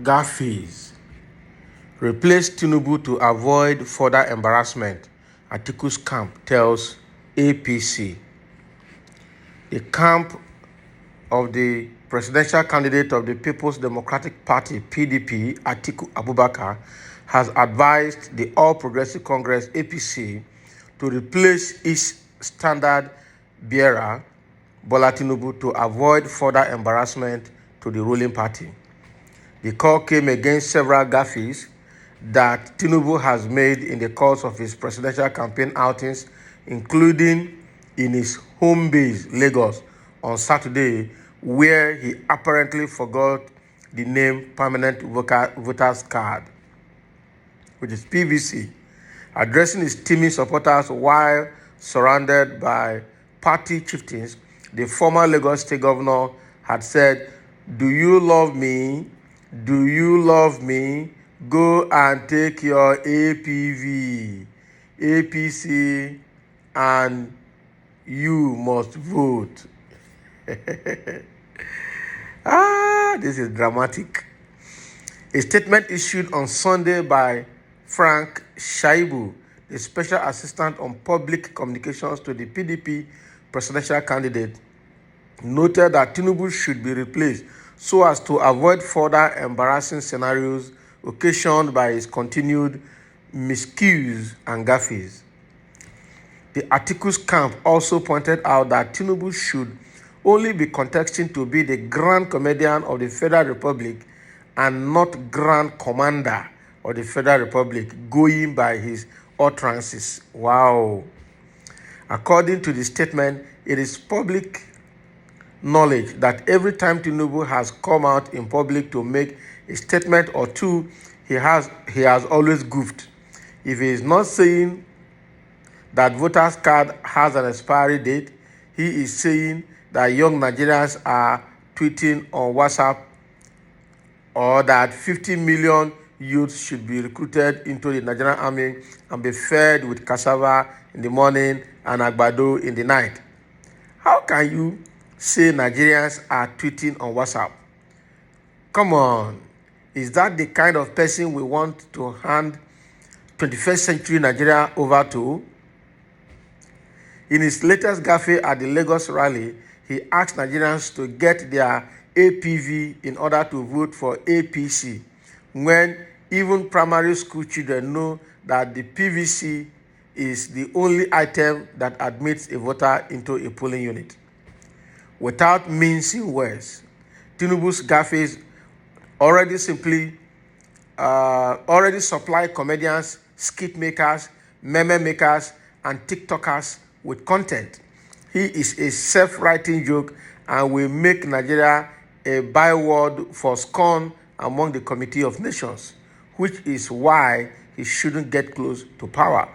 Gaffies. Replace TINUBU to avoid further embarrassment, ATIKU's camp tells APC. The camp of the presidential candidate of the People's Democratic Party, PDP, ATIKU Abubakar, has advised the All Progressive Congress, APC, to replace its standard bearer, Bola Tinubu, to avoid further embarrassment to the ruling party. The call came against several gaffies that Tinubu has made in the course of his presidential campaign outings, including in his home base, Lagos, on Saturday, where he apparently forgot the name Permanent Voters Card, which is PVC. Addressing his teaming supporters while surrounded by party chieftains, the former Lagos State governor had said, "Do you love me? Do you love me? Go and take your APV, APC, and you must vote." This is dramatic. A statement issued on Sunday by Frank Shaibu, the Special Assistant on Public Communications to the PDP presidential candidate, noted that Tinubu should be replaced so as to avoid further embarrassing scenarios occasioned by his continued miscues and gaffies. The ATIKU's camp also pointed out that Tinubu should only be contesting to be the Grand Comedian of the Federal Republic and not Grand Commander of the Federal Republic, going by his utterances. Wow. According to the statement, it is public knowledge that every time Tinubu has come out in public to make a statement or two, he has always goofed. If he is not saying that voters card has an expiry date, he is saying that young Nigerians are tweeting on WhatsApp, or that 50 million youths should be recruited into the Nigerian army and be fed with cassava in the morning and agbado in the night. How can you say Nigerians are tweeting on WhatsApp? Come on. Is that the kind of person we want to hand 21st century Nigeria over to? In his latest gaffe at the Lagos rally, he asked Nigerians to get their APV in order to vote for APC, when even primary school children know that the PVC is the only item that admits a voter into a polling unit. Without mincing words, Tinubu's gaffes already supply comedians, skit makers, meme makers, and TikTokers with content. He is a self-writing joke and will make Nigeria a byword for scorn among the Committee of Nations, which is why he shouldn't get close to power.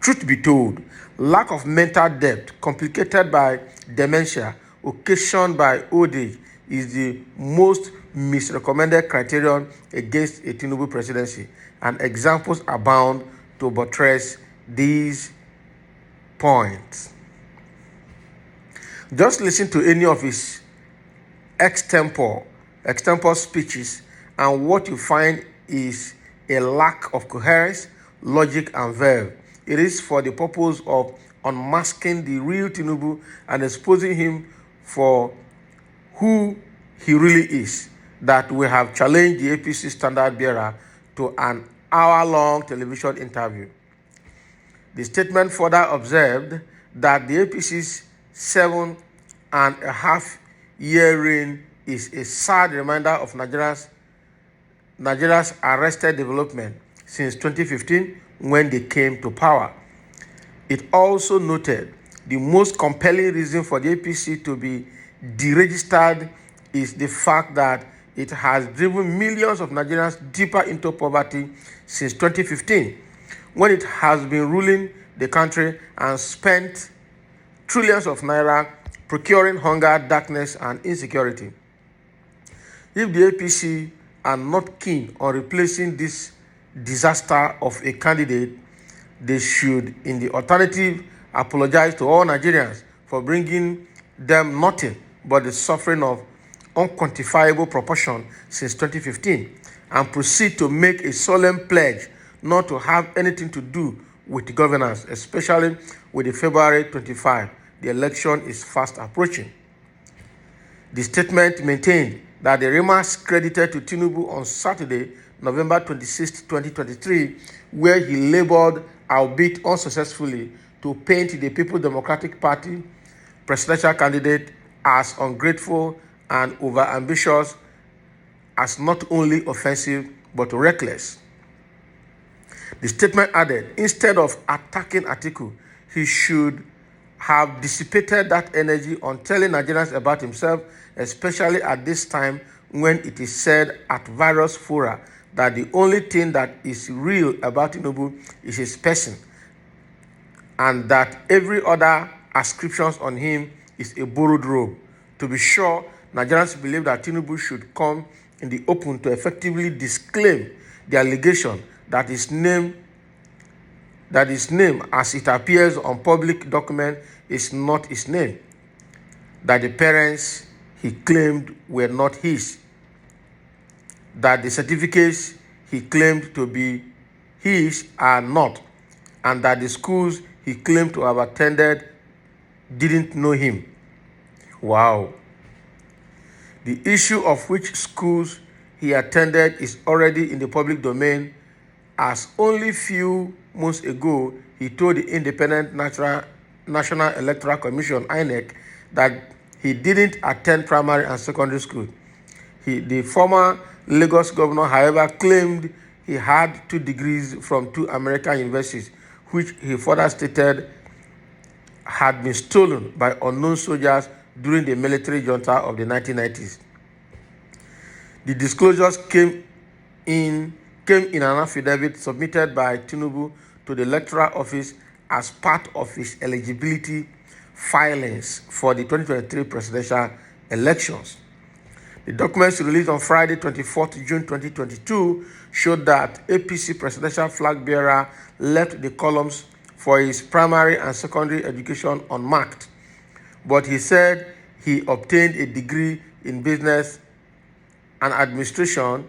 Truth be told, lack of mental depth, complicated by dementia, occasioned by old age, is the most misrecommended criterion against a Tinubu presidency, and examples abound to buttress these points. Just listen to any of his extempore speeches, and what you find is a lack of coherence, logic, and verve. It is for the purpose of unmasking the real Tinubu and exposing him for who he really is that we have challenged the APC standard bearer to an hour-long television interview. The statement further observed that the APC's 7.5-year reign is a sad reminder of Nigeria's arrested development since 2015 when they came to power. It also noted the most compelling reason for the APC to be deregistered is the fact that it has driven millions of Nigerians deeper into poverty since 2015, when it has been ruling the country and spent trillions of naira procuring hunger, darkness, and insecurity. If the APC are not keen on replacing this disaster of a candidate, they should, in the alternative, apologize to all Nigerians for bringing them nothing but the suffering of unquantifiable proportion since 2015, and proceed to make a solemn pledge not to have anything to do with governance, especially with the February 25. The election is fast approaching. The statement maintained that the remarks credited to Tinubu on Saturday, November 26, 2023, where he labored, albeit unsuccessfully, to paint the People's Democratic Party presidential candidate as ungrateful and overambitious, as not only offensive but reckless. The statement added, instead of attacking ATIKU, he should have dissipated that energy on telling Nigerians about himself, especially at this time when it is said at various fora that the only thing that is real about Tinubu is his person, and that every other ascription on him is a borrowed robe. To be sure, Nigerians believe that Tinubu should come in the open to effectively disclaim the allegation that his name, as it appears on public document, is not his name, that the parents he claimed were not his, that the certificates he claimed to be his are not, and that the schools he claimed to have attended didn't know him. Wow. The issue of which schools he attended is already in the public domain, as only few months ago he told the Independent National Electoral Commission, INEC, that he didn't attend primary and secondary school. The former Lagos governor, however, claimed he had 2 degrees from 2 American universities, which he further stated had been stolen by unknown soldiers during the military junta of the 1990s. The disclosures came in an affidavit submitted by Tinubu to the electoral office as part of his eligibility filings for the 2023 presidential elections. The documents released on Friday, 24th June 2022, showed that APC presidential flag bearer left the columns for his primary and secondary education unmarked, but he said he obtained a degree in business and administration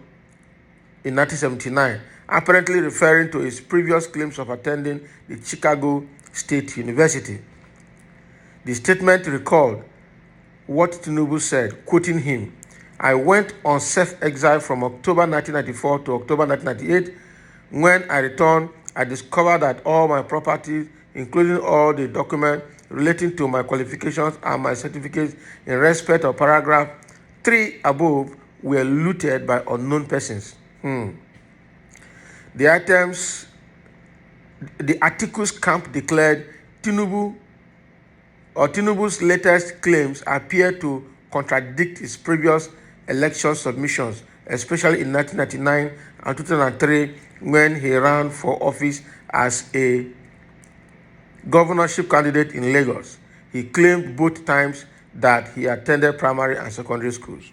in 1979, apparently referring to his previous claims of attending the Chicago State University. The statement recalled what Tinubu said, quoting him, "I went on self-exile from October 1994 to October 1998. When I returned, I discovered that all my properties, including all the documents relating to my qualifications and my certificates in respect of paragraph 3 above, were looted by unknown persons." The Atiku's camp declared Tinubu's latest claims appear to contradict his previous election submissions, especially in 1999 and 2003 when he ran for office as a governorship candidate in Lagos. He claimed both times that he attended primary and secondary schools.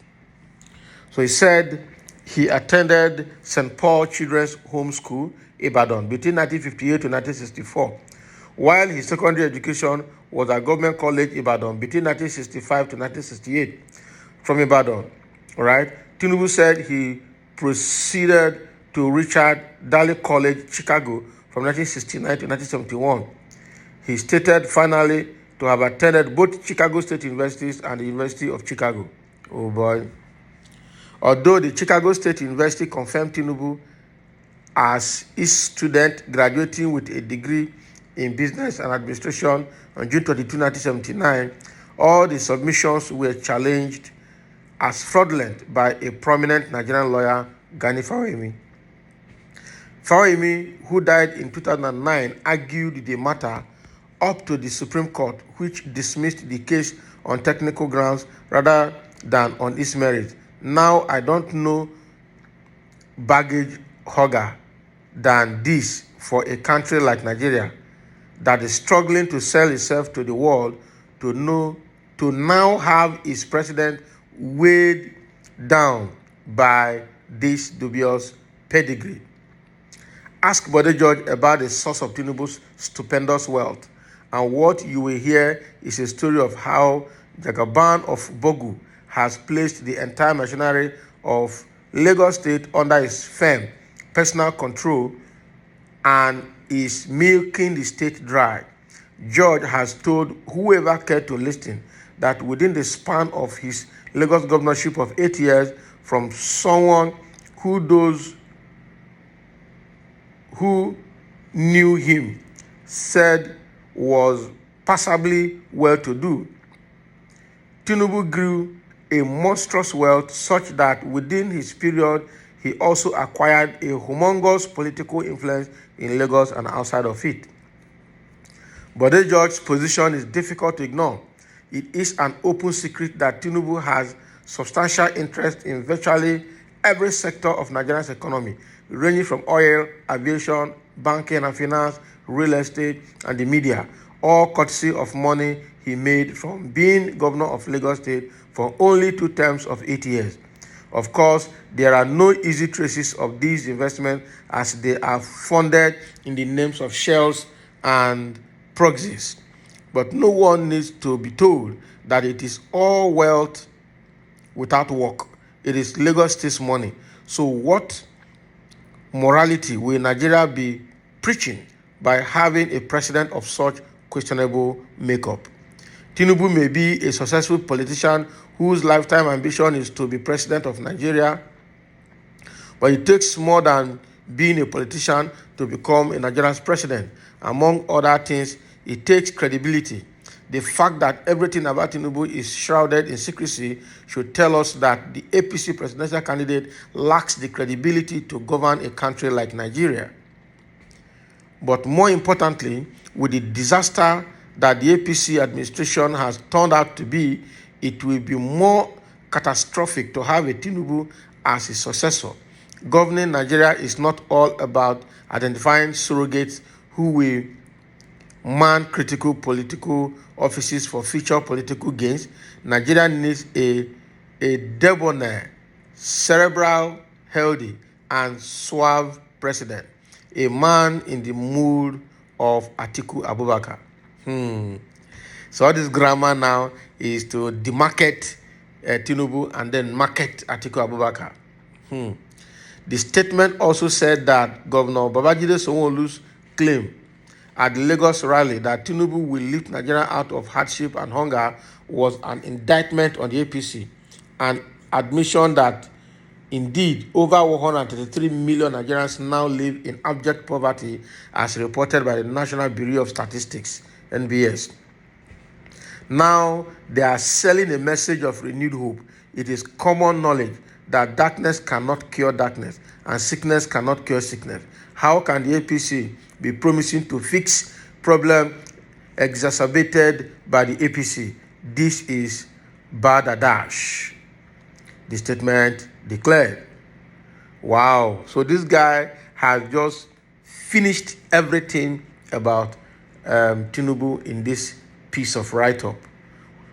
So he said he attended St. Paul Children's Home School, Ibadan, between 1958 to 1964, while his secondary education was at Government College, Ibadan, between 1965 to 1968. From Ibadan, right? Tinubu said he proceeded to Richard Daley College, Chicago, from 1969 to 1971. He stated finally to have attended both Chicago State Universities and the University of Chicago. Oh boy. Although the Chicago State University confirmed Tinubu as its student graduating with a degree in business and administration on June 22, 1979, all the submissions were challenged as fraudulent by a prominent Nigerian lawyer, Gani Fawehinmi. Fawehinmi, who died in 2009, argued the matter up to the Supreme Court, which dismissed the case on technical grounds rather than on its merit. Now, I don't know baggage hugger than this for a country like Nigeria that is struggling to sell itself to the world to now have its president weighed down by this dubious pedigree. Ask Bode George about the source of Tinubu's stupendous wealth, and what you will hear is a story of how Jagaban of Bogu has placed the entire machinery of Lagos State under his firm personal control and is milking the state dry. George has told whoever cared to listen that within the span of his Lagos governorship of 8 years, from someone those who knew him said was passably well-to-do, Tinubu grew a monstrous wealth such that within his period, he also acquired a humongous political influence in Lagos and outside of it. But the George's position is difficult to ignore. It is an open secret that Tinubu has substantial interest in virtually every sector of Nigeria's economy, ranging from oil, aviation, banking and finance, real estate, and the media, all courtesy of money he made from being governor of Lagos State for only 2 terms of 8 years. Of course, there are no easy traces of these investments as they are funded in the names of shells and proxies. But no one needs to be told that it is all wealth without work. It is Lagos State's money. So what morality will Nigeria be preaching by having a president of such questionable makeup? Tinubu may be a successful politician whose lifetime ambition is to be president of Nigeria, but it takes more than being a politician to become a Nigerian's president. Among other things, it takes credibility. The fact that everything about Tinubu is shrouded in secrecy should tell us that the APC presidential candidate lacks the credibility to govern a country like Nigeria. But more importantly, with the disaster that the APC administration has turned out to be, it will be more catastrophic to have a Tinubu as his successor. Governing Nigeria is not all about identifying surrogates who will man critical political offices for future political gains. Nigeria needs a debonair, cerebral, healthy, and suave president, a man in the mood of ATIKU Abubakar. So all this grammar now is to demarket Tinubu and then market ATIKU Abubakar. The statement also said that Governor Babajide Sanwo-Olu's claim at the Lagos rally that Tinubu will lift Nigeria out of hardship and hunger was an indictment on the APC, an admission that indeed over 133 million Nigerians now live in abject poverty as reported by the National Bureau of Statistics, NBS. Now they are selling a message of renewed hope. It is common knowledge that darkness cannot cure darkness and sickness cannot cure sickness. How can the APC be promising to fix problem exacerbated by the APC? This is Badadash, the statement declared. Wow. So this guy has just finished everything about Tinubu in this piece of write-up.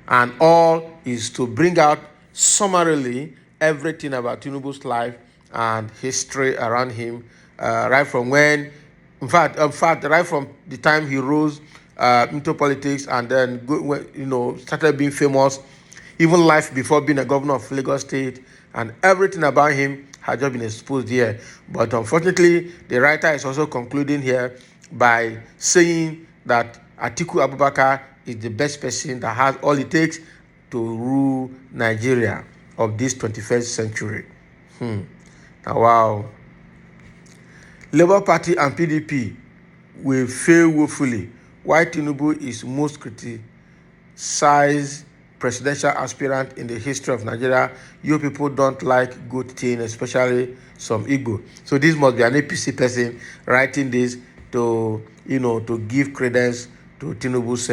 And all is to bring out summarily everything about Tinubu's life and history around him, right from when, in fact, right from the time he rose into politics and then started being famous, even life before being a governor of Lagos State, and everything about him had just been exposed here. But unfortunately, the writer is also concluding here by saying that ATIKU Abubakar is the best person that has all it takes to rule Nigeria of this 21st century. Now, wow. Labour Party and PDP will fail woefully. Why Tinubu is most criticized presidential aspirant in the history of Nigeria. You people don't like good things, especially some Igbo. So this must be an APC person writing this to give credence to Tinubu's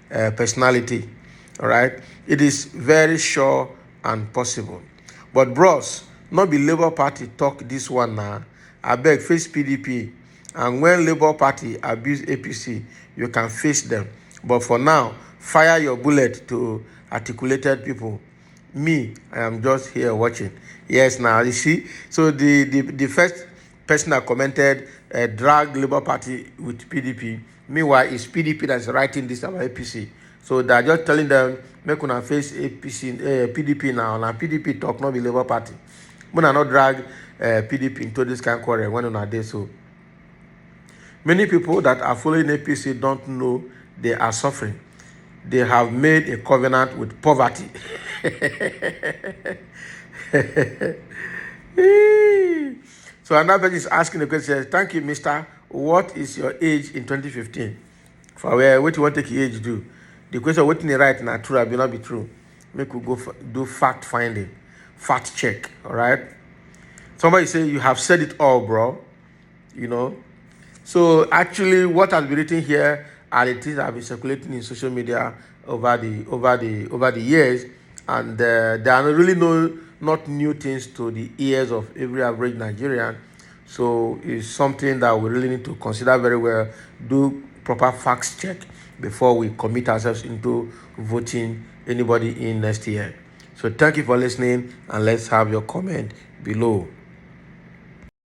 personality. All right, it is very sure and possible. But bros, not be Labour Party talk this one now. I beg, face PDP, and when Labour Party abuse APC, you can face them. But for now, fire your bullet to articulated people. Me, I am just here watching. Yes, now you see. So the first person that commented dragged Labour Party with PDP. Meanwhile, it's PDP that's writing this about APC. So they are just telling them, make una face APC, PDP now. Now PDP talk, not the Labour Party. Una not drag PDP into this kind of quarrel when una dey so. Many people that are following APC don't know they are suffering. They have made a covenant with poverty. So another person is asking the question, thank you, Mr. What is your age in 2015? For where, what you want to take your age do? The question, what you write now, true or will not be true? Make we go do fact finding, fact check, all right? Somebody say, you have said it all, bro. You know? So actually, what has been written here are the things that have been circulating in social media over the years, and there are really not new things to the ears of every average Nigerian. So it's something that we really need to consider very well, do proper facts check before we commit ourselves into voting anybody in next year. So thank you for listening, and let's have your comment below.